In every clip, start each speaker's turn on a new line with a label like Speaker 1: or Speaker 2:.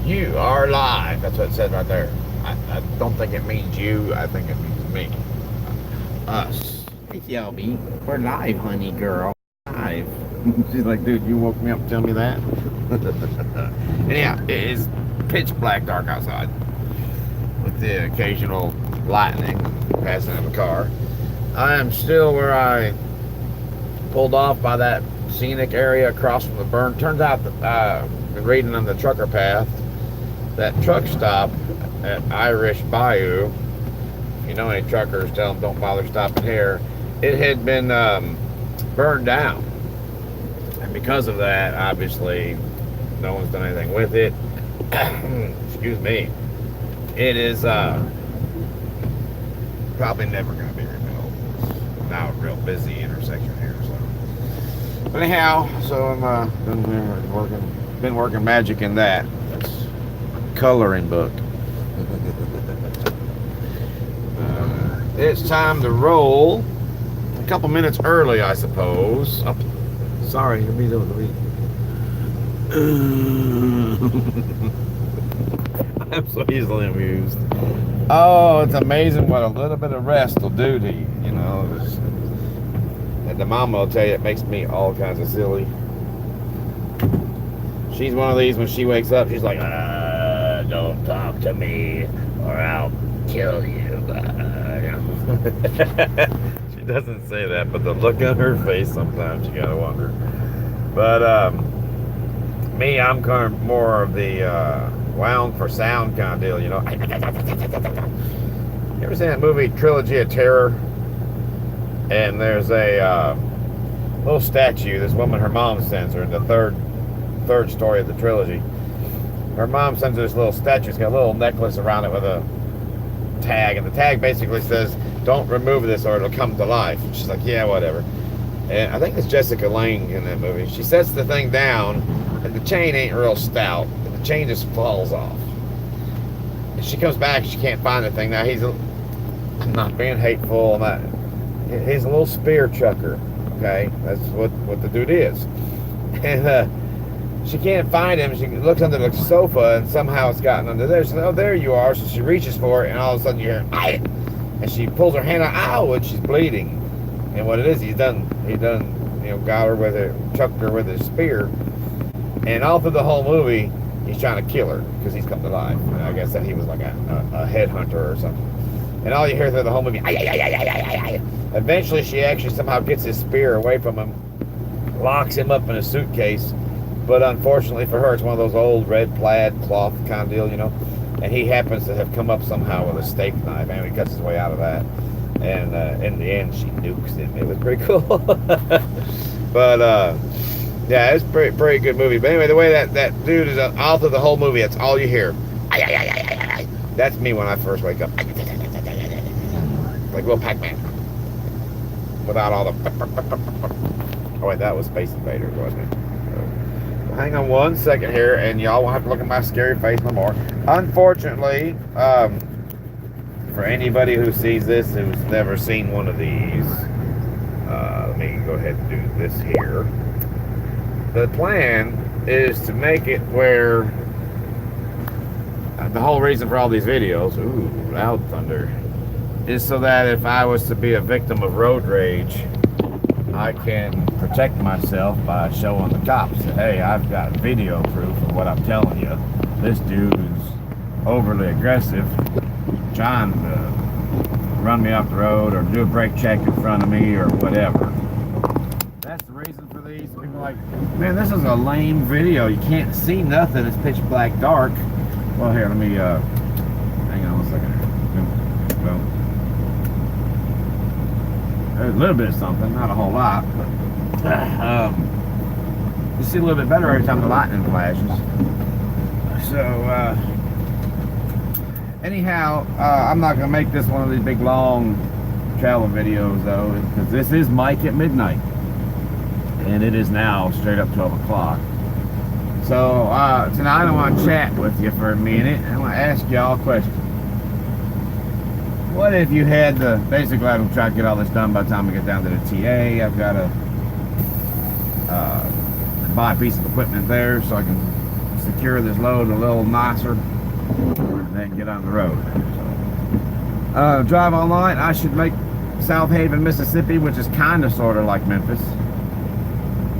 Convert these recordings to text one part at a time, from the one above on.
Speaker 1: You are live. That's what it says right there. I don't think it means you. I think it means me. Us. Hey, Shelby. We're live, honey girl. Live. She's like, dude, you woke me up to tell me that? Anyhow, it is pitch black dark outside with the occasional lightning passing in the car. I am still where I pulled off by that scenic area across from the burn. Turns out that I've been reading on the trucker path that truck stop at Irish Bayou. If you know any truckers, tell them don't bother stopping here. It had been burned down, and because of that, obviously, no one's done anything with it. Excuse me. It is probably never going to be rebuilt. It's now a real busy intersection here. So, but anyhow, so I'm been working magic in that. Coloring book. It's time to roll. A couple minutes early, I suppose. Oh, sorry, let me. I'm so easily amused. Oh, it's amazing what a little bit of rest will do to you. You know, and the mama will tell you it makes me all kinds of silly. She's one of these when she wakes up, she's like, don't talk to me or I'll kill you. She doesn't say that, but the look on her face sometimes you gotta wonder. But me, I'm kind of more of the wound for sound kind of deal, you know. You ever seen that movie Trilogy of Terror? And there's a little statue this woman, her mom sends her in the third story of the trilogy. Her mom sends her this little statue. It's got a little necklace around it with a tag, and the tag basically says, don't remove this or it'll come to life. She's like, yeah, whatever. And I think it's Jessica Lange in that movie. She sets the thing down, and the chain ain't real stout. The chain just falls off. And she comes back, and she can't find the thing. Now, I'm not being hateful. He's a little spear chucker, okay? That's what the dude is. And she can't find him. She looks under the sofa, and somehow it's gotten under there. She says, oh, there you are. So she reaches for it, and all of a sudden you hear, "Aye!" And she pulls her hand out, ow, and she's bleeding. And what it is, he done, got her with it, chucked her with his spear. And all through the whole movie, he's trying to kill her because he's come to life. And I guess that he was like a headhunter or something. And all you hear through the whole movie, "Aye, aye, aye, aye, aye, aye." Eventually, she actually somehow gets his spear away from him, locks him up in a suitcase. But unfortunately for her, it's one of those old red plaid cloth kind of deal, you know. And he happens to have come up somehow with a steak knife, and he cuts his way out of that. And in the end, she nukes him. It was pretty cool. But yeah, it's pretty good movie. But anyway, the way that dude is all through the whole movie, that's all you hear. Aye, aye, aye, aye, aye. That's me when I first wake up. Like little Pac-Man. Without all the... Oh wait, that was Space Invaders, wasn't it? Hang on one second here, and y'all won't have to look at my scary face no more. Unfortunately, for anybody who sees this who's never seen one of these, let me go ahead and do this here. The plan is to make it where the whole reason for all these videos, ooh, loud thunder, is so that if I was to be a victim of road rage, I can protect myself by showing the cops that, hey, I've got video proof of what I'm telling you. This dude is overly aggressive, trying to run me off the road or do a brake check in front of me or whatever. That's the reason for these. People are like, man, this is a lame video. You can't see nothing. It's pitch black dark. Well, here, let me, hang on one second. Well, there's a little bit of something, not a whole lot, but you see a little bit better every time the lightning flashes. So anyhow, I'm not going to make this one of these big long travel videos though, because this is Mike at Midnight, and it is now straight up 12 o'clock. So tonight I want to chat with you for a minute. I want to ask y'all a question. What if you had the, basically I'm trying to get all this done by the time we get down to the TA. I've got to buy a piece of equipment there so I can secure this load a little nicer and then get on the road. So, drive online. I should make South Haven, Mississippi, which is kind of sort of like Memphis.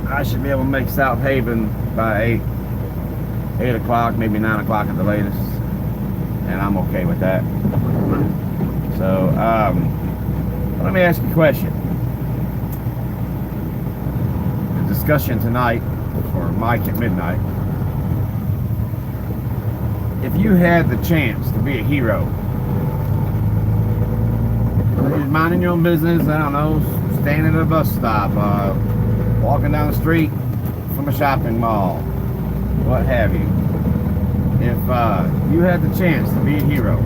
Speaker 1: I should be able to make South Haven by 8 o'clock, maybe 9 o'clock at the latest, and I'm okay with that. So, let me ask you a question. The discussion tonight for Mike at Midnight. If you had the chance to be a hero, you're minding your own business, I don't know, standing at a bus stop, walking down the street from a shopping mall, what have you. If you had the chance to be a hero,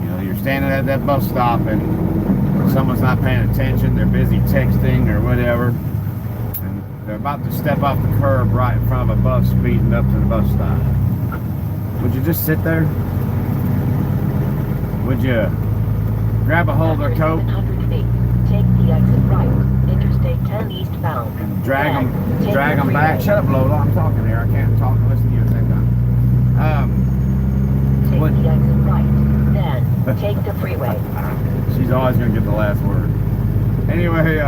Speaker 1: you know, you're standing at that bus stop and someone's not paying attention, they're busy texting or whatever, and they're about to step off the curb right in front of a bus speeding up to the bus stop. Would you just sit there? Would you grab a hold of their coat?
Speaker 2: 700 feet. Take the exit right. Interstate 10 eastbound.
Speaker 1: And drag them back. Shut up, Lola. I'm talking here. I can't talk and listen to you at the same time.
Speaker 2: Take the exit right. Then take the freeway.
Speaker 1: She's always going to get the last word. Anyway,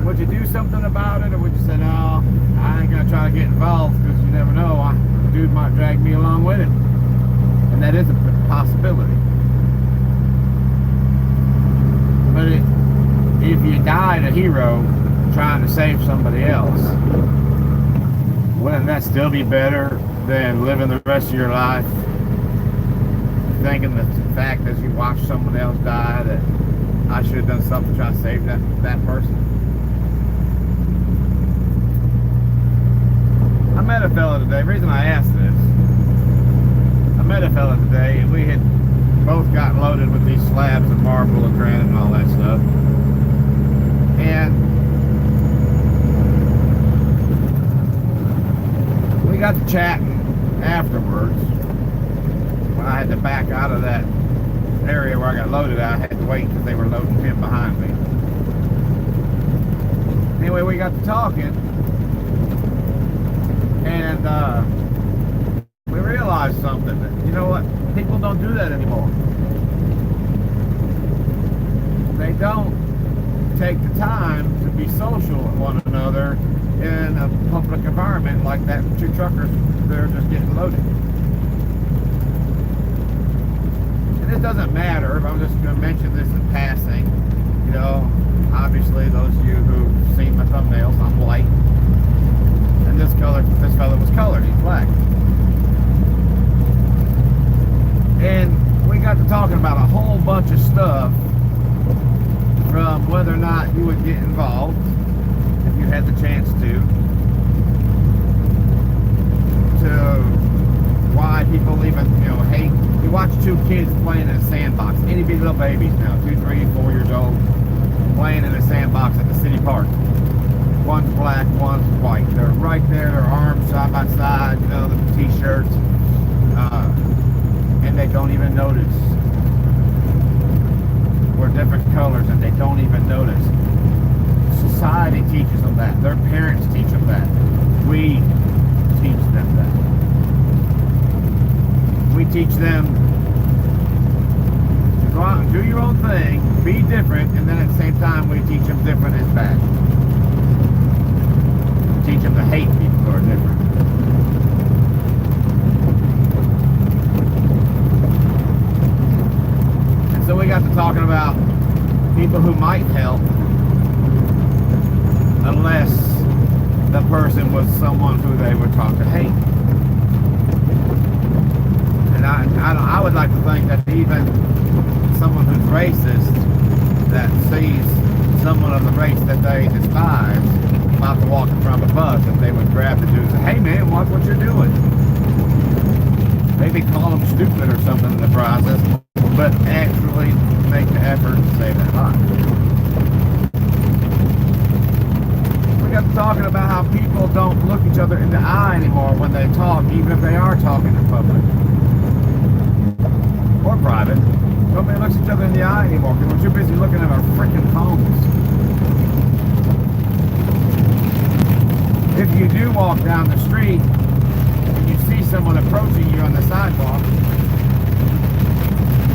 Speaker 1: would you do something about it, or would you say, no, I ain't going to try to get involved because you never know, the dude might drag me along with it. And that is a possibility. But if you died a hero trying to save somebody else, wouldn't that still be better than living the rest of your life thinking that the fact that you watched someone else die, that I should have done something to try to save that person? I met a fella today. The reason I asked this, I met a fella today, and we had both got loaded with these slabs of marble and granite and all that stuff. And we got to chatting afterwards. When I had to back out of that area where I got loaded, I had to wait because they were loading him behind me. Anyway, we got to talking, and we realized something, that, you know what, people don't do that anymore. They don't take the time to be social with one another in a public environment like that. Two truckers, they're just getting loaded. And it doesn't matter, if I'm just going to mention this in passing, you know, obviously those of you who've seen my thumbnails, I'm white. And this fella was colored, he's black. And we got to talking about a whole bunch of stuff, from whether or not you would get involved if you had the chance to why people even, you know, hate. You watch two kids playing in a sandbox, itty bitty little babies now, 2, 3, 4 years old, playing in a sandbox at the city park. One's black, one's white. They're right there, their arms side by side, you know, the t-shirts, and they don't even notice. We're different colors and they don't even notice. Society teaches them that. Their parents teach them that. We teach them that. We teach them to go out and do your own thing, be different, and then at the same time we teach them different is bad. We teach them to hate people who are different. And so we got to talking about people who might help unless the person was someone who they were taught to hate. And I would like to think that even someone who's racist, that sees someone of the race that they despise about to walk in front of a bus, that they would grab the dude and say, hey man, watch what you're doing. Maybe call them stupid or something in the process, but actually make the effort to save that life. We got to talking about how people don't look each other in the eye anymore when they talk, even if they are talking in public or private. Nobody looks each other in the eye anymore because we're too busy looking at our freaking phones. if you do walk down the street and you see someone approaching you on the sidewalk,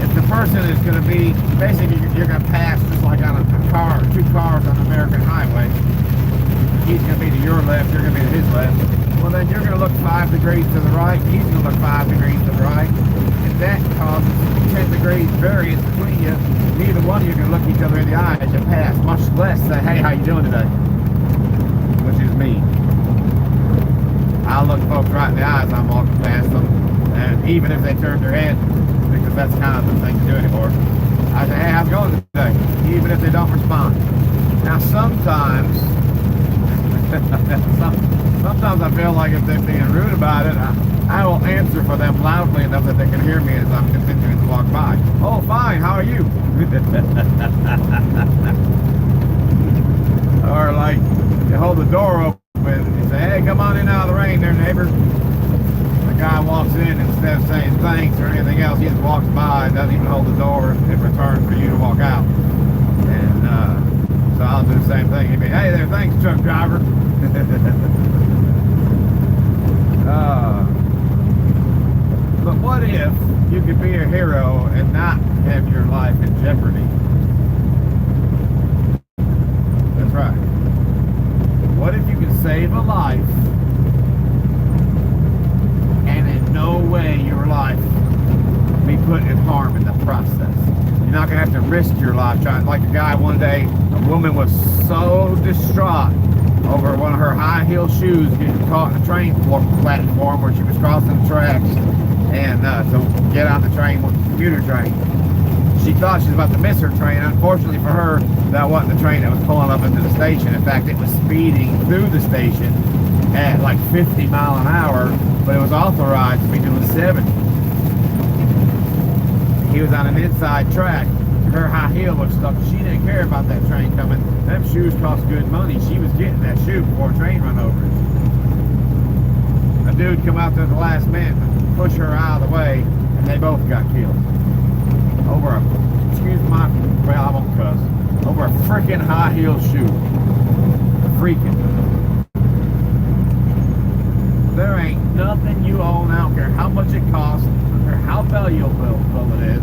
Speaker 1: if the person is going to be, basically you're going to pass just like on a car, two cars on an American highway. He's going to be to your left, you're going to be to his left. Well, then you're going to look 5 degrees to the right, he's going to look 5 degrees to the right. And that causes 10 degrees variance between you. Neither one of you can look each other in the eye as you pass, much less say, hey, how you doing today? Which is me. I'll look folks right in the eyes as I'm walking past them. And even if they turn their head, because that's kind of the thing to do anymore, I say, hey, how's it going today? Even if they don't respond. Now, sometimes I feel like if they're being rude about it, I will answer for them loudly enough that they can hear me as I'm continuing to walk by. Oh, fine, how are you? Or like, you hold the door open and you say, hey, come on in out of the rain there, neighbor. The guy walks in, instead of saying thanks or anything else, he just walks by and doesn't even hold the door in return for you to walk out. And so I'll do the same thing. He'd be, hey there, thanks, truck driver. But what if you could be a hero and not have your life in jeopardy? That's right. What if you could save a life and in no way your life be put in harm in the process? You're not going to have to risk your life trying. Like a guy one day, a woman was so distraught over one of her high-heel shoes getting caught in a train platform where she was crossing the tracks and to get on the train, commuter train. She thought she was about to miss her train. Unfortunately for her, that wasn't the train that was pulling up into the station. In fact, it was speeding through the station at like 50 miles an hour, but it was authorized to be doing 70. He was on an inside track. Her high heel was stuck. She didn't care about that train coming. Them shoes cost good money. She was getting that shoe before a train run over it. A dude come out there at the last minute and push her out of the way, and they both got killed. Over a, excuse my, well, I won't cuss, over a freaking high heel shoe. Freaking. There ain't nothing you own, I don't care how much it costs, or how valuable it is,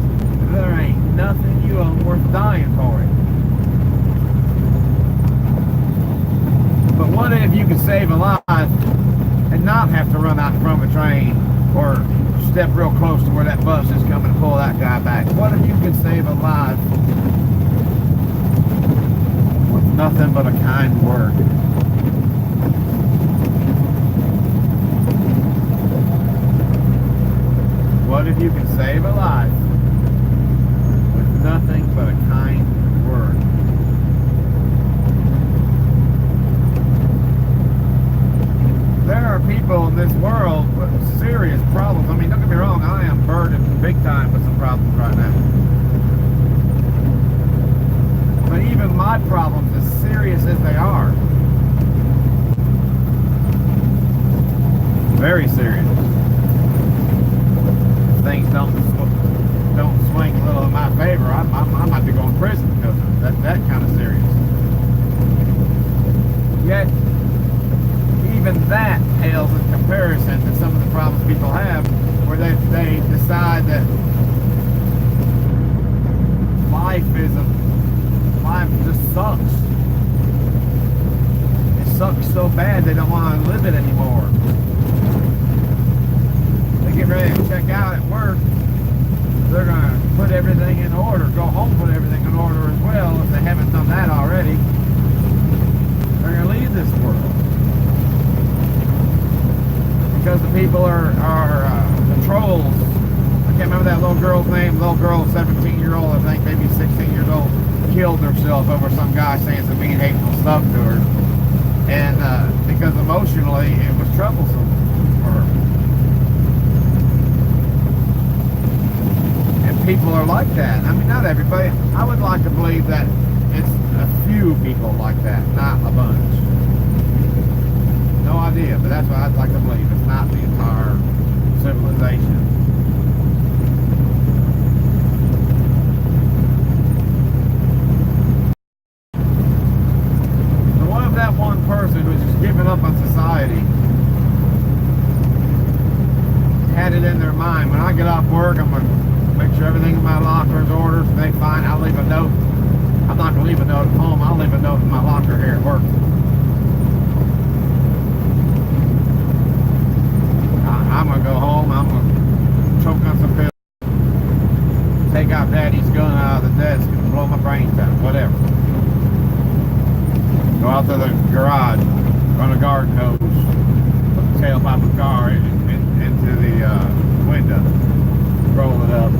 Speaker 1: there ain't nothing you own worth dying for it. But what if you could save a life and not have to run out in front of a train or step real close to where that bus is coming to pull that guy back? What if you could save a life with nothing but a kind word? What if you could save a life with nothing but a kind word? There are people in this world with serious problems. I mean, don't get me wrong, I am burdened big time with some problems right now. But even my problems, as serious as they are, very serious. Things don't swing a little in my favor, I might be going to prison because of that kind of serious. Yet, even that pales in comparison to some of the problems people have, where they decide that life just sucks. It sucks so bad they don't want to live it anymore. Get ready to check out at work, they're going to put everything in order, go home, put everything in order as well, if they haven't done that already. They're going to leave this world. Because the people are the trolls. I can't remember that little girl's name, little girl, 17-year-old, I think, maybe 16 years old, killed herself over some guy saying some mean, hateful stuff to her. And because emotionally, it was troublesome for her. People are like that. I mean, not everybody. I would like to believe that it's a few people like that, not a bunch. No idea, but that's what I'd like to believe. It's not the entire civilization. So what if that one person who's just giving up on society
Speaker 3: society had it in their mind, when I get off work, I'm going to make sure everything in my locker is ordered. If they find, I'll leave a note. I'm not going to leave a note at home. I'll leave a note in my locker here at work. I'm going to go home. I'm going to choke on some pills. Take out Daddy's gun out of the desk and blow my brains out. Whatever. Go out to the garage, run a garden hose, put the tailpipe of the car into the window, roll it up.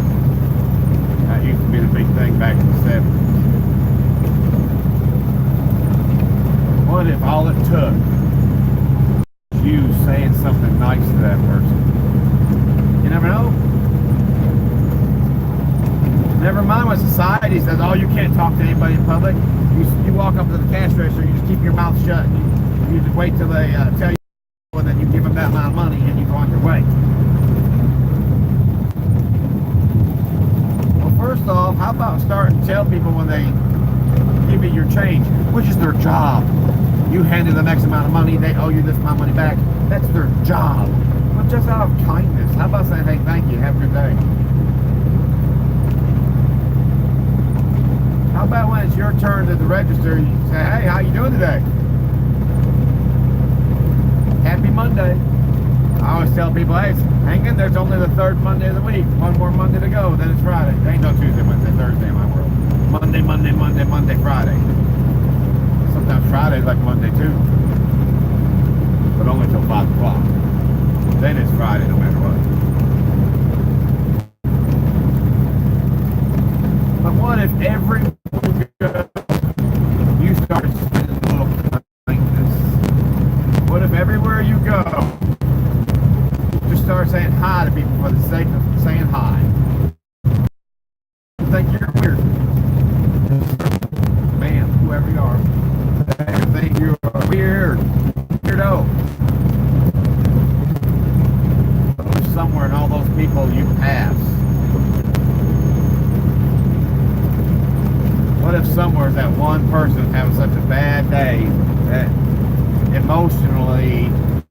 Speaker 3: That used to be the big thing back in the 70s. What if all it took was you saying something nice to that person? You never know. Never mind when society says, oh, you can't talk to anybody in public. You walk up to the cash register, you just keep your mouth shut. You just wait till they tell you, and then you give them that amount of money and you go on your way. Well, first off, how about starting to tell people when they give you your change, which is their job. You handed them X amount of money, they owe you this amount of money back. That's their job. But just out of kindness, how about saying, hey, thank you, have a good day. How about when it's your turn to the register, you say, hey, how you doing today? Happy Monday. I always tell people, hey, hang in there, it's only the third Monday of the week. One more Monday to go, then it's Friday. There ain't no Tuesday, Wednesday, Thursday in my world. Monday, Monday, Monday, Monday, Friday. Sometimes Friday's like Monday too. But only till 5 o'clock. Then it's Friday no matter what. But what if every you start spending a little kindness? What if everywhere you go, you just start saying hi to people for the sake of saying hi? You think you're weird. Man, whoever you are. They think you're weird. Weirdo. But somewhere in all those people you pass. What if somewhere's that one person having such a bad day that emotionally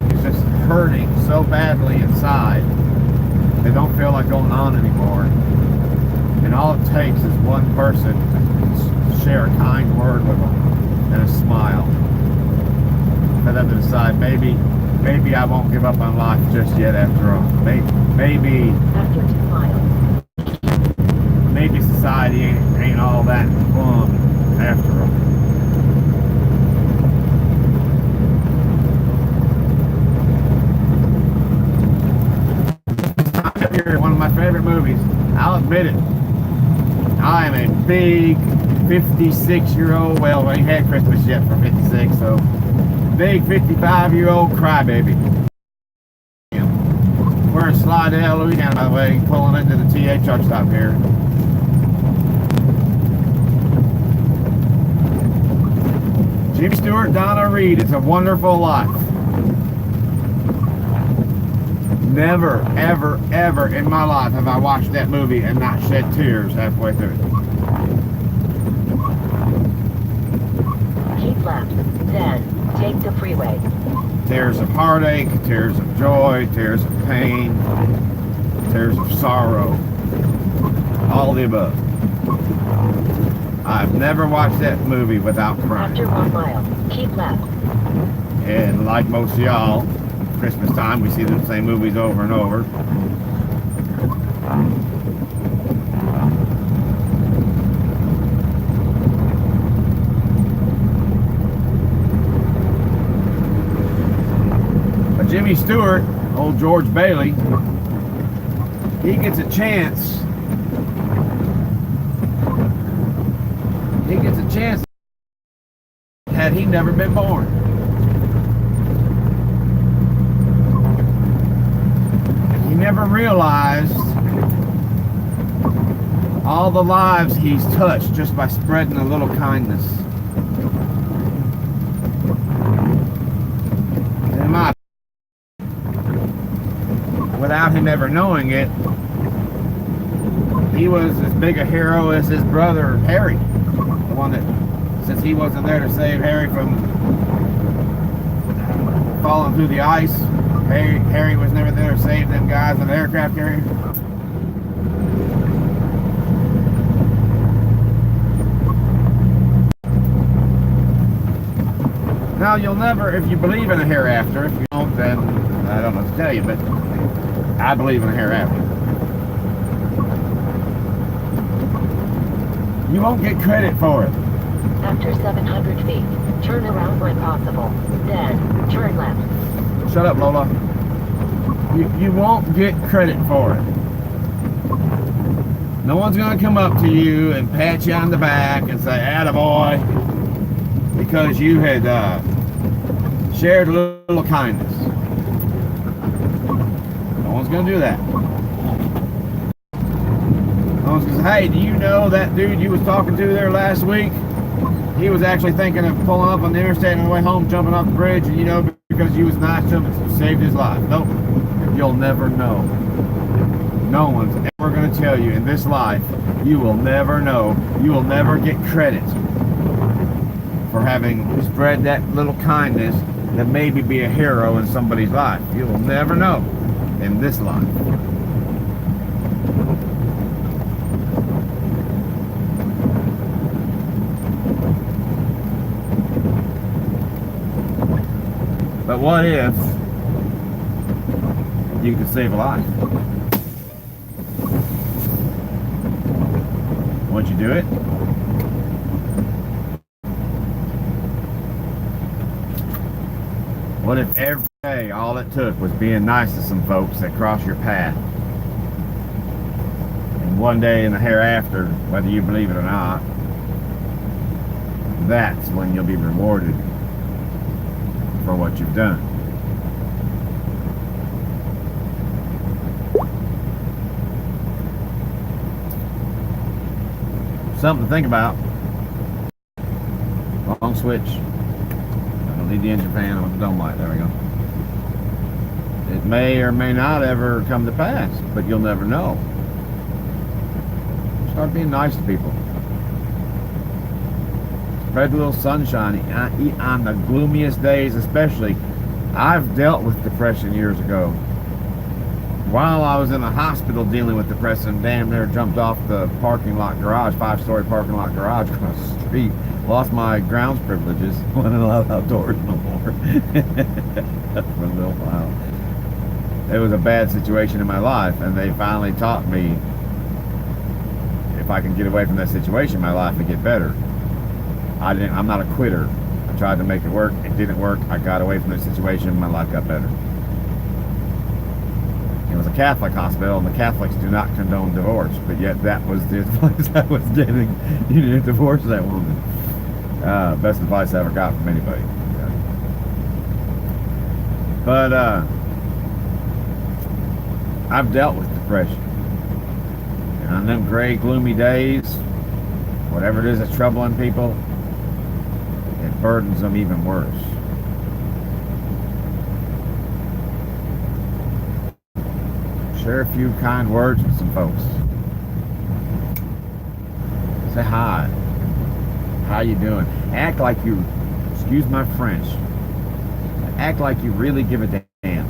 Speaker 3: is just hurting so badly inside they don't feel like going on anymore, and all it takes is one person to share a kind word with them and a smile for them to decide maybe I won't give up on life just yet after all. Maybe
Speaker 2: After 2 miles,
Speaker 3: maybe society ain't all that fun after all. One of my favorite movies. I'll admit it. I am a big 56-year-old, well, I ain't had Christmas yet for 56, so big 55-year-old crybaby. We're in Slidell, Louisiana, by the way, pulling into the TA truck stop here. Jimmy Stewart, Donna Reed, It's a Wonderful Life. Never, ever, ever in my life have I watched that movie and not shed tears halfway through.
Speaker 2: keep left, then take the freeway.
Speaker 3: Tears of heartache, tears of joy, tears of pain, tears of sorrow, all the above. I've never watched that movie without crying.
Speaker 2: After 1 mile, keep left.
Speaker 3: And like most of y'all, Christmas time, we see the same movies over and over. But Jimmy Stewart, old George Bailey, he gets a chance. He gets a chance had he never been born. He never realized all the lives he's touched just by spreading a little kindness. And without him ever knowing it, he was as big a hero as his brother Harry. The one that, since he wasn't there to save Harry from falling through the ice. Harry was never there to save them guys in the aircraft carrier. Now, you'll never, if you believe in a hereafter, if you don't, then I don't know what to tell you, but I believe in a hereafter. You won't get credit for it.
Speaker 2: After 700 feet, turn around when possible. Then, turn left.
Speaker 3: Shut up, Lola. You won't get credit for it. No one's going to come up to you and pat you on the back and say, attaboy, because you had shared a little kindness. No one's going to do that. No one's going to say, hey, do you know that dude you was talking to there last week? He was actually thinking of pulling up on the interstate on the way home, jumping off the bridge, and you know, because you was nice to him, it saved his life. Nope. You'll never know. No one's ever going to tell you in this life. You will never know. You will never get credit for having spread that little kindness that maybe be a hero in somebody's life. You will never know in this life. But what if you could save a life? Would you do it? What if every day all it took was being nice to some folks that cross your path? And one day in the hereafter, whether you believe it or not, that's when you'll be rewarded for what you've done. Something to think about. Long switch. I don't need the engine fan. I want the dome light. There we go. It may or may not ever come to pass, but you'll never know. Start being nice to people. Spread a little sunshine on the gloomiest days, especially. I've dealt with depression years ago. While I was in the hospital dealing with depression, damn near jumped off the parking lot garage, 5-story parking lot garage across the street. Lost my grounds privileges. Wasn't allowed outdoors no more. For a little while. It was a bad situation in my life, and they finally taught me if I can get away from that situation, my life would get better. I'm not a quitter. I tried to make it work. It didn't work. I got away from the situation. My life got better. It was a Catholic hospital, and the Catholics do not condone divorce, but yet that was the advice I was getting. You need to divorce that woman. Best advice I ever got from anybody. But I've dealt with depression. And on them gray, gloomy days, whatever it is that's troubling people, it burdens them even worse. Share a few kind words with some folks. Say hi. How you doing? Act like you, excuse my French, act like you really give a damn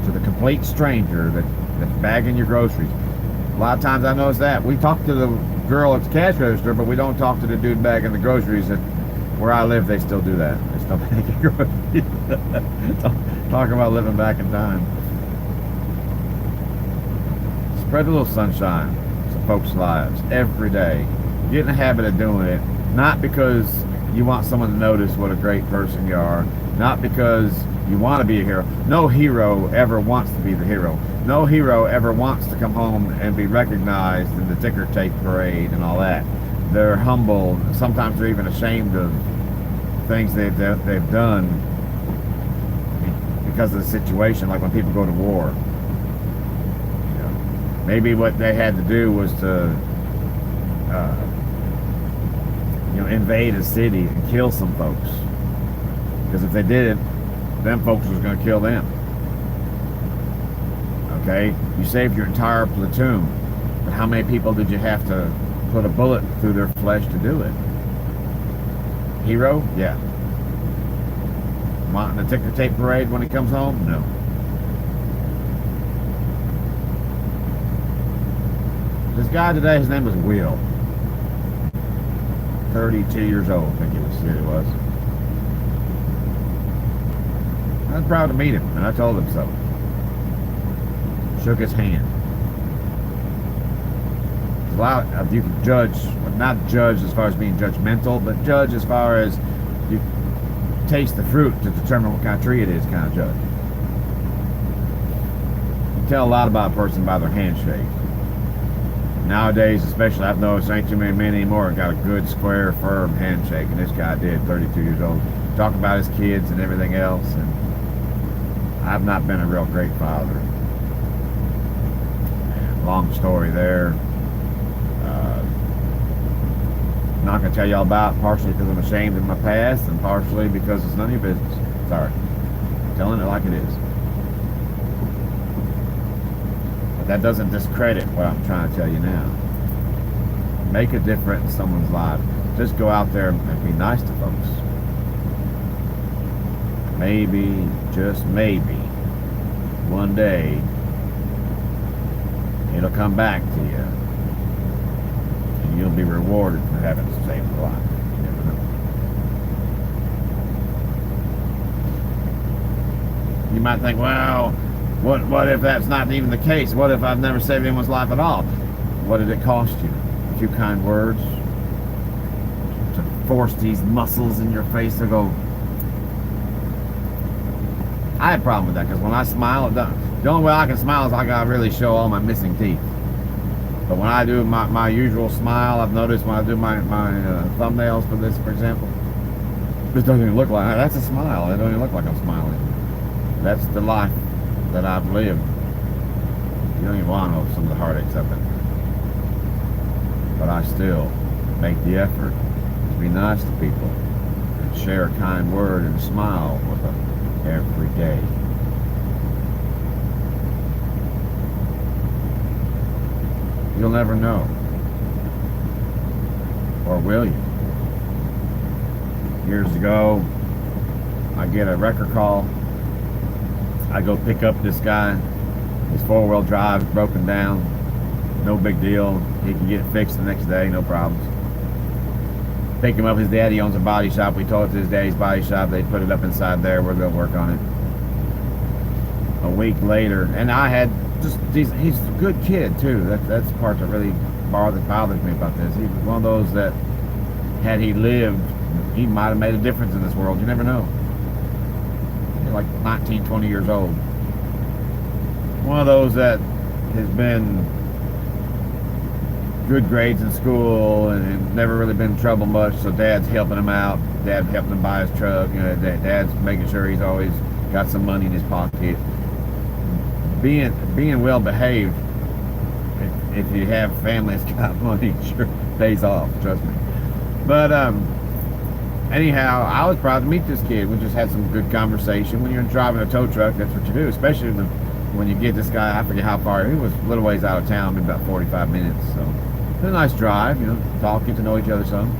Speaker 3: to the complete stranger that's bagging your groceries. A lot of times I notice that. We talk to the girl at the cash register, but we don't talk to the dude bagging the groceries. Where I live, they still do that. They still bag your groceries. Talking about living back in time. Spread a little sunshine in some folks' lives every day. Get in the habit of doing it, not because you want someone to notice what a great person you are, not because you want to be a hero. No hero ever wants to be the hero. No hero ever wants to come home and be recognized in the ticker tape parade and all that. They're humble. Sometimes they're even ashamed of things they've done because of the situation, like when people go to war. Maybe what they had to do was to, invade a city and kill some folks. Because if they didn't, them folks was going to kill them. Okay? You saved your entire platoon. But how many people did you have to put a bullet through their flesh to do it? Hero? Yeah. wanting the ticker tape parade when he comes home? No. This guy today, his name was Will. 32 years old, I think it was. I was proud to meet him, and I told him so. Shook his hand. There's a lot you can judge, not judge as far as being judgmental, but judge as far as you taste the fruit to determine what kind of tree it is, kind of judge. You can tell a lot about a person by their handshake. Nowadays, especially, I've noticed there ain't too many men anymore got a good, square, firm handshake, and this guy did, 32 years old. Talk about his kids and everything else, and I've not been a real great father. Long story there. Not going to tell you all about it, partially because I'm ashamed of my past, and partially because it's none of your business. Sorry. I'm telling it like it is. But that doesn't discredit what I'm trying to tell you now. Make a difference in someone's life. Just go out there and be nice to folks. Maybe, just maybe, one day, it'll come back to you. And you'll be rewarded for having saved a life. You never know. You might think, well, what if that's not even the case? What if I've never saved anyone's life at all? What did it cost you? A few kind words? To force these muscles in your face to go. I had a problem with that, because when I smile, the only way I can smile is I gotta really show all my missing teeth. But when I do my usual smile, I've noticed when I do my thumbnails for this, for example, this doesn't even look like, that's a smile. It doesn't even look like I'm smiling. That's the life that I've lived. You don't even want to know some of the heartaches I've been through. But I still make the effort to be nice to people and share a kind word and smile with them every day. You'll never know. Or will you? Years ago, I get a wrecker call. I go pick up this guy. His four-wheel drive's broken down. No big deal. He can get it fixed the next day, no problems. Pick him up. His daddy owns a body shop. We told it to his daddy's body shop. They put it up inside there. We're going to work on it. A week later, and I had just he's a good kid too. That's the part that really bothers me about this. He was one of those that, had he lived, he might have made a difference in this world. You never know. He's like 19, 20 years old. One of those that has been good grades in school and never really been in trouble much, so dad's helping him out. Dad helping him buy his truck. You know, dad's making sure he's always got some money in his pocket. Being well behaved, if you have family that's got money, sure pays off, trust me. But anyhow, I was proud to meet this kid. We just had some good conversation. When you're driving a tow truck, that's what you do, especially when you get this guy. I forget how far he was, a little ways out of town, maybe about 45 minutes. So it was a nice drive, you know, talk, get to know each other some.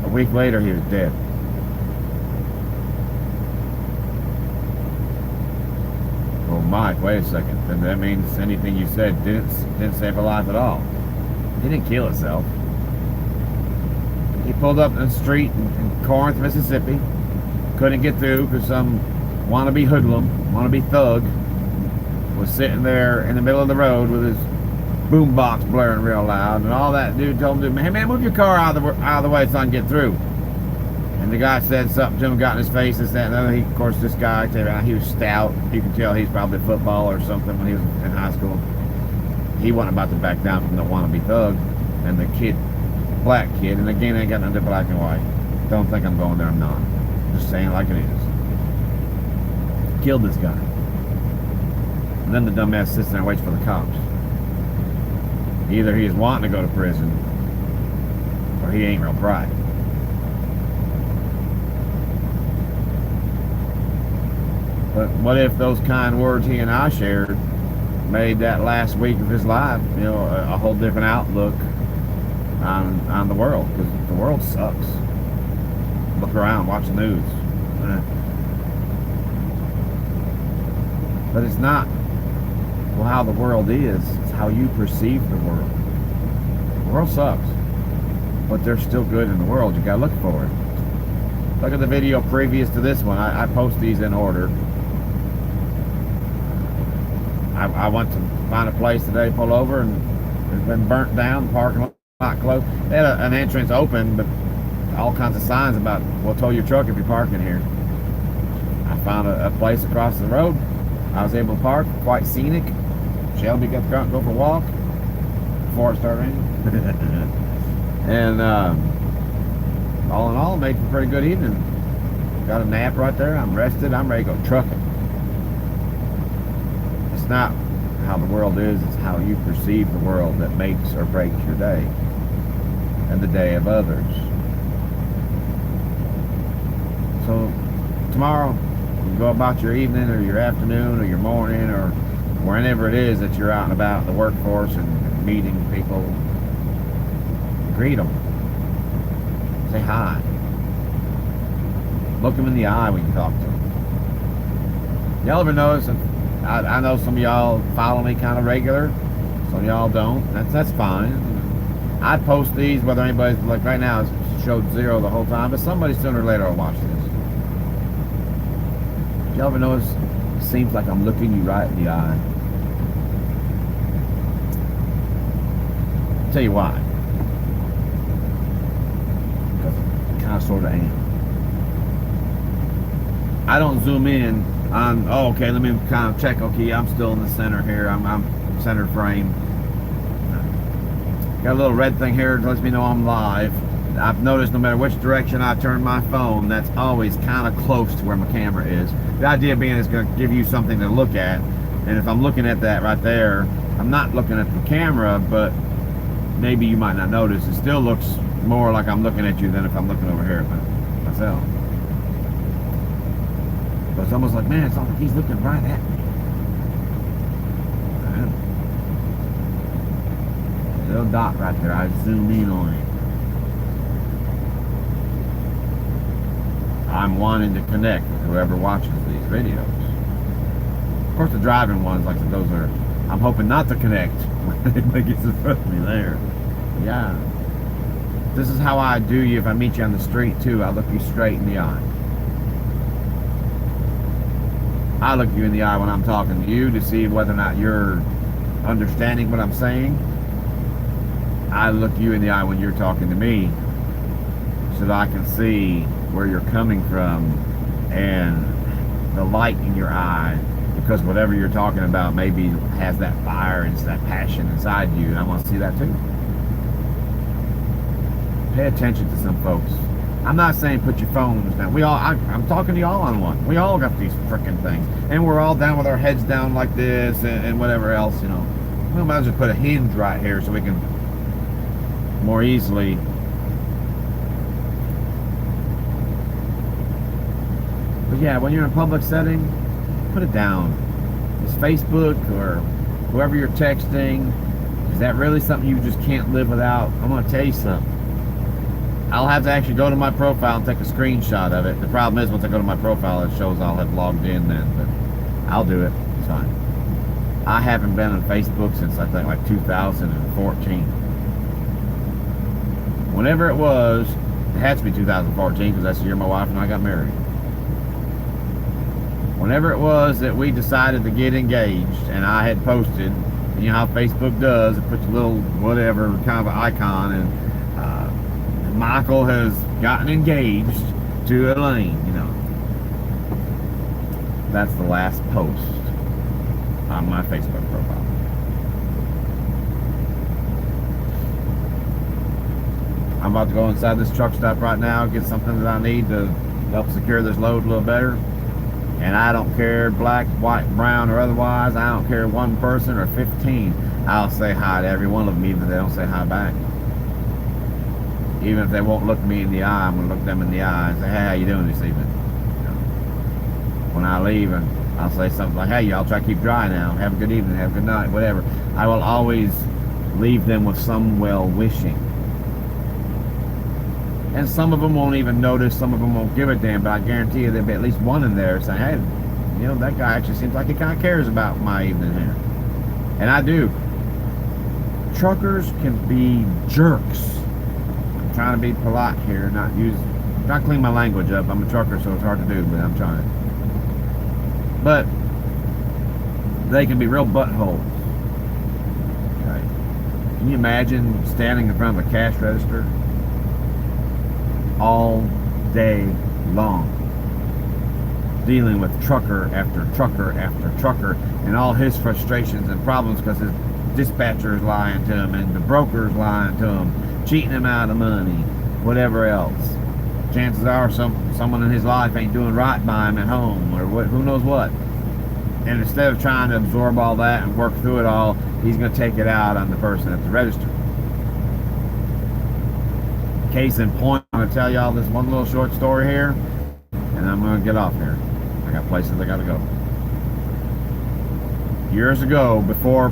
Speaker 3: A week later, he was dead. Well, Mike, wait a second. Then that means anything you said didn't save a life at all. He didn't kill himself. He pulled up in the street in Corinth, Mississippi. Couldn't get through because some wannabe hoodlum, wannabe thug, was sitting there in the middle of the road with his boombox blaring real loud, and all that dude told him, "Hey man, move your car out of the way so I can get through." And the guy said something to him, got in his face, this, that, and the other. Of course, this guy, he was stout. You can tell he's probably football or something when he was in high school. He wasn't about to back down from the wannabe thug. And the kid, black kid, and again, ain't got nothing to black and white. Don't think I'm going there, I'm not. Just saying like it is. Killed this guy. And then the dumbass sits there and waits for the cops. Either he is wanting to go to prison, or he ain't real bright. But what if those kind words he and I shared made that last week of his life, you know, a whole different outlook on the world? Because the world sucks. look around, watch the news. But it's not how the world is, it's how you perceive the world. The world sucks, but there's still good in the world. You gotta look for it. Look at the video previous to this one. I post these in order. I went to find a place today, pull over, and it's been burnt down, the parking lot closed. They had an entrance open, but all kinds of signs about, we'll tow your truck if you're parking here. I found a place across the road. I was able to park, quite scenic. Shelby got to go for a walk before it started raining. And all in all, made for a pretty good evening. Got a nap right there. I'm rested. I'm ready to go trucking. It's not how the world is, it's how you perceive the world that makes or breaks your day and the day of others. So tomorrow, you go about your evening or your afternoon or your morning or wherever it is that you're out and about in the workforce and meeting people. Greet them. Say hi. Look them in the eye when you talk to them. Y'all ever notice, I know some of y'all follow me kind of regular, some of y'all don't. That's fine. I post these whether anybody's, like right now it's showed 0 the whole time, but somebody sooner or later will watch this. Y'all ever notice it seems like I'm looking you right in the eye? I'll tell you why. Because I kind of sort of am. I don't zoom in on, oh, okay, let me kind of check, okay, I'm still in the center here, I'm center frame. Got a little red thing here that lets me know I'm live. I've noticed no matter which direction I turn my phone, that's always kind of close to where my camera is. The idea being it's going to give you something to look at, and if I'm looking at that right there, I'm not looking at the camera, but maybe you might not notice, it still looks more like I'm looking at you than if I'm looking over here at myself. But it's almost like, man, it's like he's looking right at me. Little dot right there, I zoom in on it. I'm wanting to connect with whoever watches these videos. Of course, the driving ones, like those are, I'm hoping not to connect when anybody gets in front of me there. Yeah. This is how I do you if I meet you on the street, too. I look you straight in the eye. I look you in the eye when I'm talking to you to see whether or not you're understanding what I'm saying. I look you in the eye when you're talking to me so that I can see where you're coming from and the light in your eye, because whatever you're talking about maybe has that fire and that passion inside you, and I want to see that too. Pay attention to some folks. I'm not saying put your phones down. I'm talking to y'all on one. We all got these freaking things. And we're all down with our heads down like this and whatever else, you know. We might as well put a hinge right here so we can more easily. But yeah, when you're in a public setting, put it down. It's Facebook or whoever you're texting. Is that really something you just can't live without? I'm going to tell you something. I'll have to actually go to my profile and take a screenshot of it. The problem is once I go to my profile, it shows I'll have logged in then, but I'll do it. It's fine. I haven't been on Facebook since I think like 2014. Whenever it was, it had to be 2014 because that's the year my wife and I got married. Whenever it was that we decided to get engaged and I had posted, you know how Facebook does, it puts a little whatever kind of an icon, and Michael has gotten engaged to Elaine, you know. That's the last post on my Facebook profile. I'm about to go inside this truck stop right now, get something that I need to help secure this load a little better. And I don't care black, white, brown, or otherwise. I don't care one person or 15. I'll say hi to every one of them, even if they don't say hi back. Even if they won't look me in the eye, I'm going to look them in the eye and say, hey, how you doing this evening? You know, when I leave, and I'll say something like, hey, y'all try to keep dry now. Have a good evening. Have a good night. Whatever. I will always leave them with some well-wishing. And some of them won't even notice, some of them won't give a damn, but I guarantee you there'll be at least one in there saying, hey, you know, that guy actually seems like he kind of cares about my evening here. And I do. Truckers can be jerks. I'm trying to be polite here, not clean my language up. I'm a trucker, so it's hard to do, but I'm trying. But they can be real buttholes. Okay. Can you imagine standing in front of a cash register all day long, dealing with trucker after trucker after trucker and all his frustrations and problems because his dispatcher is lying to him and the broker is lying to him, cheating him out of money, whatever else. Chances are someone in his life ain't doing right by him at home or who knows what. And instead of trying to absorb all that and work through it all, he's going to take it out on the person at the register. Case in point, I'm going to tell y'all this one little short story here, and I'm going to get off here. I got places I got to go. Years ago, before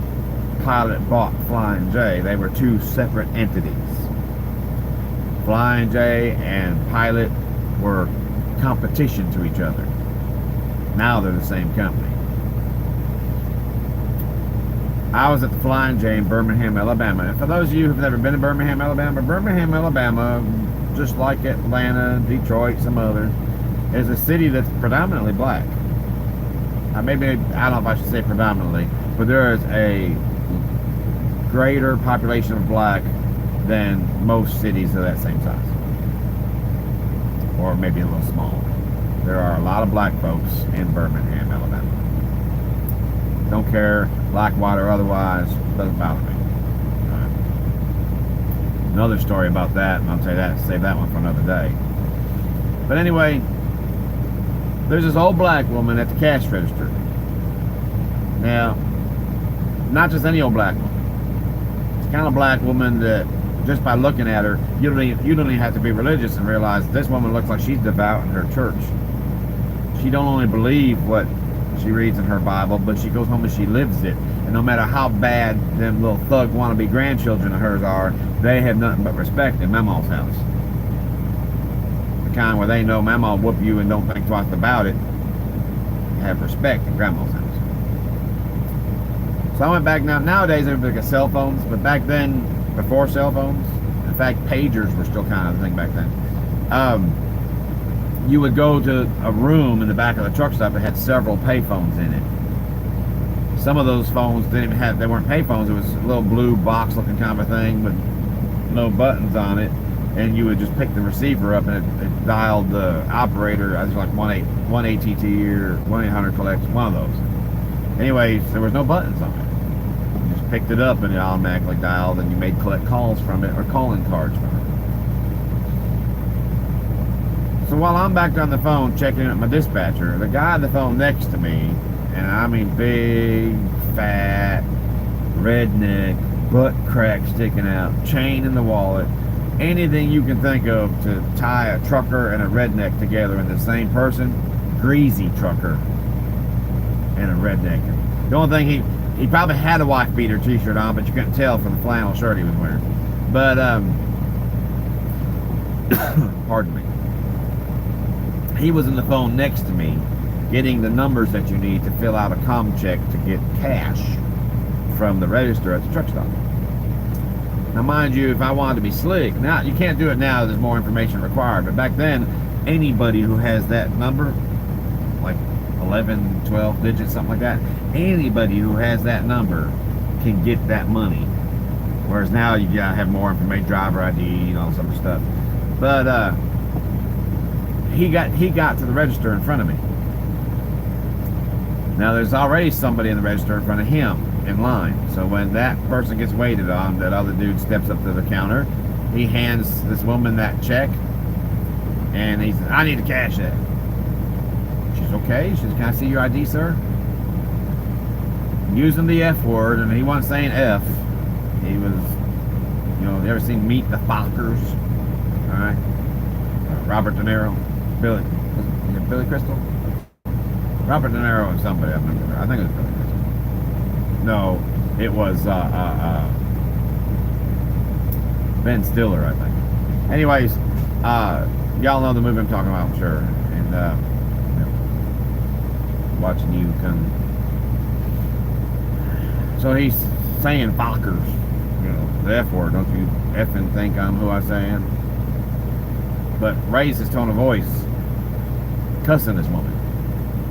Speaker 3: Pilot bought Flying J, they were two separate entities. Flying J and Pilot were competition to each other. Now they're the same company. I was at the Flying J in Birmingham, Alabama. And for those of you who've never been to Birmingham, Alabama, just like Atlanta, Detroit, some others, is a city that's predominantly black. Maybe, I don't know if I should say predominantly, but there is a greater population of black than most cities of that same size. Or maybe a little smaller. There are a lot of black folks in Birmingham, Alabama. Don't care, black, white, or otherwise, doesn't bother me. Another story about that, and I'll tell you that, save that one for another day. But anyway, there's this old black woman at the cash register. Now, not just any old black woman. It's the kind of black woman that, just by looking at her, you don't even have to be religious and realize this woman looks like she's devout in her church. She don't only believe what she reads in her Bible, but she goes home and she lives it. And no matter how bad them little thug wannabe grandchildren of hers are, they have nothing but respect in Mama's house. The kind where they know Mama will whoop you and don't think twice about it. Have respect in Grandma's house. So I went back. Nowadays everybody got cell phones, but back then, before cell phones, in fact pagers were still kind of a thing back then. You would go to a room in the back of the truck stop that had several payphones in it. Some of those phones they weren't payphones. It was a little blue box looking kind of a thing with no buttons on it, and you would just pick the receiver up and it dialed the operator. I was like 1-ATT or 1-800-COLLECT, one of those. Anyways, there was no buttons on it. You just picked it up and it automatically dialed, and you made collect calls from it or calling cards from it. So while I'm back on the phone checking in at my dispatcher, the guy on the phone next to me, and I mean big, fat, redneck, butt crack sticking out, chain in the wallet, anything you can think of to tie a trucker and a redneck together in the same person, greasy trucker and a redneck. The only thing he probably had a wife beater t-shirt on, but you couldn't tell from the flannel shirt he was wearing. But pardon me. He was in the phone next to me getting the numbers that you need to fill out a com check to get cash from the register at the truck stop. Now mind you, if I wanted to be slick, now you can't do it now, there's more information required, but back then anybody who has that number, like 11, 12 digits, something like that, anybody who has that number can get that money. Whereas now you gotta have more information, driver ID and all this other stuff. But he got to the register in front of me. Now there's already somebody in the register in front of him in line. So when that person gets waited on, that other dude steps up to the counter, he hands this woman that check, and he says, "I need to cash that." She's okay. She says, "Can I see your ID, sir?" Using the F word, and he wasn't saying F. He was, you know, you ever seen Meet the Fockers? All right. Robert De Niro, Billy Crystal? Robert De Niro and somebody, I remember. I think it was Billy Crystal. No, it was Ben Stiller, I think. Anyways, Y'all know the movie I'm talking about, I'm sure. And watching you come. So he's saying fuckers, the F word. Don't you effing think I'm who I say I am? But raised his tone of voice, cussing this woman.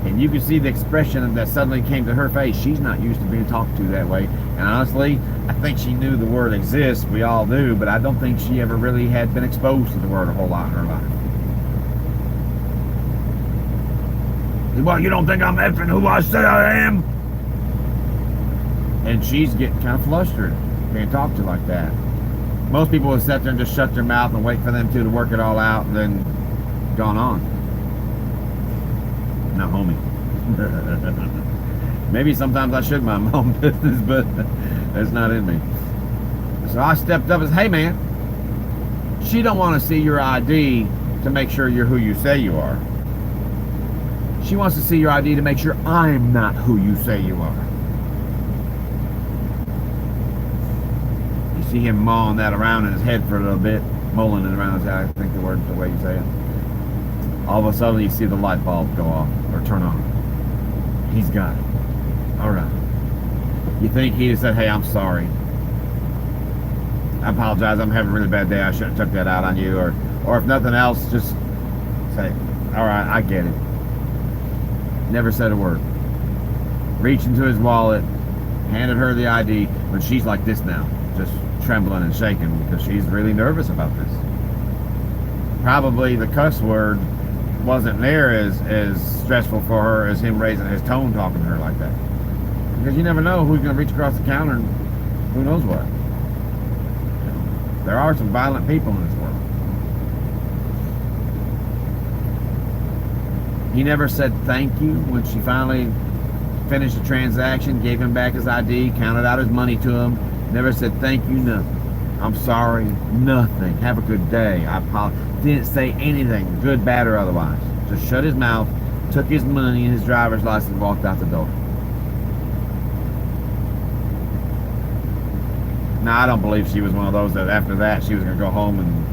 Speaker 3: And you can see the expression that suddenly came to her face. She's not used to being talked to that way. And honestly, I think she knew the word exists. We all do, but I don't think she ever really had been exposed to the word a whole lot in her life. Well, you don't think I'm effing who I say I am? And she's getting kind of flustered being talked to like that. Most people would sit there and just shut their mouth and wait for them to work it all out and then gone on. Now, homie. Maybe sometimes I should mind my own business, but that's not in me. So I stepped up and said, hey man, she don't want to see your ID to make sure you're who you say you are. She wants to see your ID to make sure I'm not who you say you are. You see him mawing that around in his head for a little bit, mulling it around his head, I think the word's the way you say it. All of a sudden you see the light bulb go off or turn on. He's got it. Alright. You think he'd have said, hey, I'm sorry. I apologize, I'm having a really bad day, I shouldn't have took that out on you, or if nothing else, just say, alright, I get it. Never said a word. Reached into his wallet, handed her the ID, when she's like this now, just trembling and shaking because she's really nervous about this. Probably the cuss word wasn't near as stressful for her as him raising his tone talking to her like that. Because you never know who's going to reach across the counter and who knows what. There are some violent people in this world. He never said thank you when she finally finished the transaction, gave him back his ID, counted out his money to him. Never said thank you, nothing. I'm sorry, nothing. Have a good day. I apologize. Didn't say anything, good, bad, or otherwise. Just shut his mouth, took his money and his driver's license, and walked out the door. Now, I don't believe she was one of those that after that she was going to go home and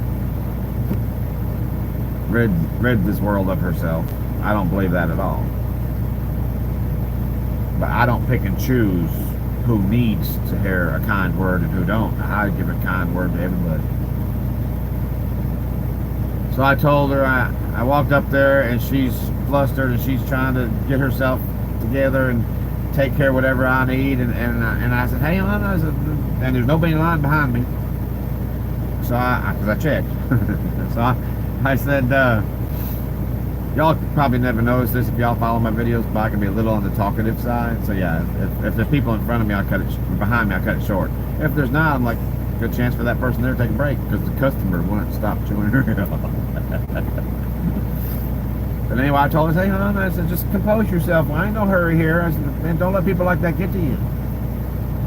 Speaker 3: rid this world of herself. I don't believe that at all. But I don't pick and choose who needs to hear a kind word and who don't. I give a kind word to everybody. So I told her, I walked up there and she's flustered and she's trying to get herself together and take care of whatever I need. And I said, hey, hon, and there's nobody in line behind me. So because I checked. So I said, y'all probably never noticed this if y'all follow my videos, but I can be a little on the talkative side. So yeah, if there's people in front of me, I'll cut it, behind me, I'll cut it short. If there's not, I'm like, good chance for that person there to take a break because the customer wouldn't stop chewing her ear off. But anyway, I told her, hey, hon, I said, just compose yourself. Well, I ain't no hurry here. I said, man, don't let people like that get to you.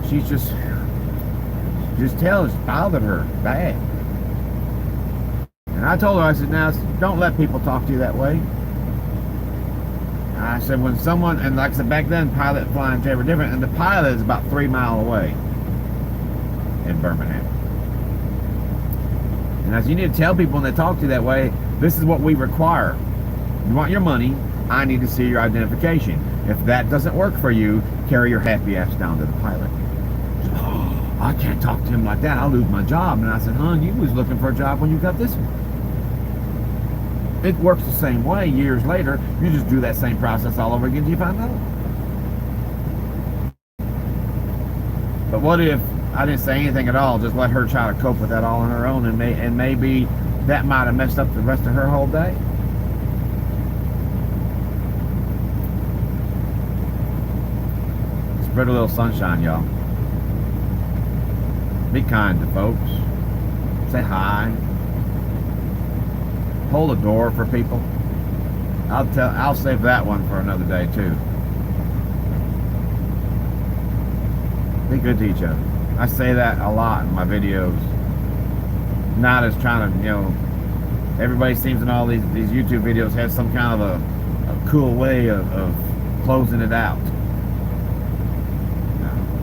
Speaker 3: She's just tell it's bothered her bad. And I told her, I said, now, don't let people talk to you that way. I said, when someone, and like I said, back then, pilot and flying jet were different, and the pilot is about 3 miles away in Birmingham. And as you need to tell people when they talk to you that way, this is what we require. You want your money, I need to see your identification. If that doesn't work for you, carry your happy ass down to the pilot. Oh, I can't talk to him like that, I'll lose my job. And I said, hon, you was looking for a job when you got this one. It works the same way years later. You just do that same process all over again until you find out. But what if I didn't say anything at all, just let her try to cope with that all on her own, and maybe that might have messed up the rest of her whole day? Spread a little sunshine, y'all. Be kind to folks. Say hi. Hold the door for people. I'll save that one for another day too. Be good to each other. I say that a lot in my videos. Not as trying to, everybody seems in all these YouTube videos has some kind of a cool way of closing it out.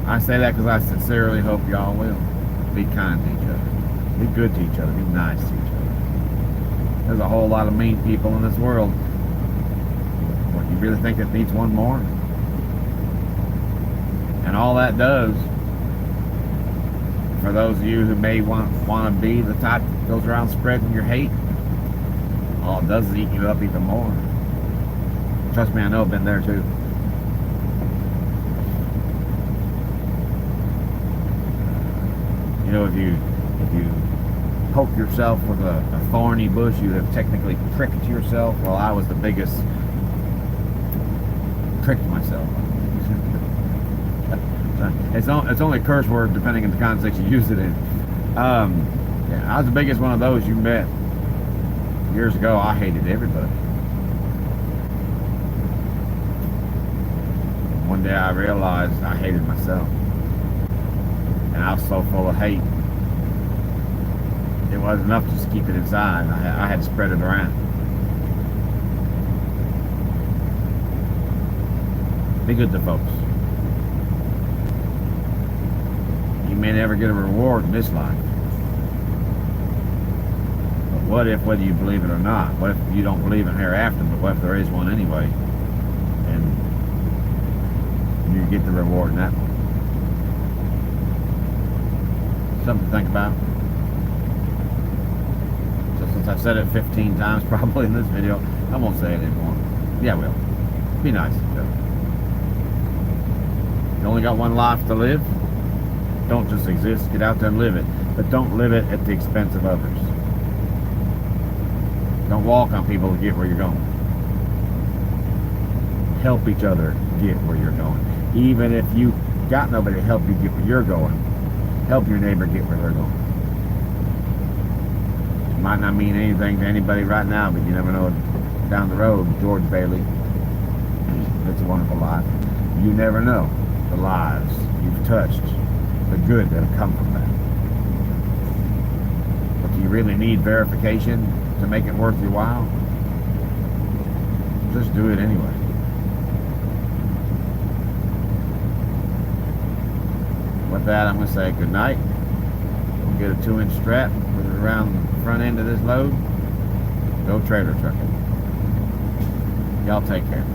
Speaker 3: I say that because I sincerely hope y'all will. Be kind to each other. Be good to each other. Be nice to each other. There's a whole lot of mean people in this world. What, you really think it needs one more? And all that does, for those of you who may want to be the type that goes around spreading your hate, all it does is eat you up even more. Trust me, I know I've been there too. You know, if you poke yourself with a thorny bush, you have technically pricked yourself. Well, I was the biggest pricked myself. It's only a curse word depending on the context you use it in. Yeah, I was the biggest one of those you met years ago. I hated everybody. One day I realized I hated myself. And I was so full of hate. It wasn't enough to just keep it inside. I had to spread it around. Be good to folks. You may never get a reward in this life. But what if, whether you believe it or not, what if you don't believe in hereafter, but what if there is one anyway? And you get the reward in that one. Something to think about. So since I've said it 15 times probably in this video, I won't say it anymore. Yeah, I will. Be nice. You only got one life to live. Don't just exist. Get out there and live it. But don't live it at the expense of others. Don't walk on people to get where you're going. Help each other get where you're going. Even if you got nobody to help you get where you're going, help your neighbor get where they're going. It might not mean anything to anybody right now, but you never know down the road. George Bailey, It's a Wonderful Life. You never know the lives you've touched, the good that have come from that. But do you really need verification to make it worth your while? Just do it anyway. With that, I'm going to say good night. We'll get a 2-inch strap, put it around the front end of this load. Go trailer trucking. Y'all take care.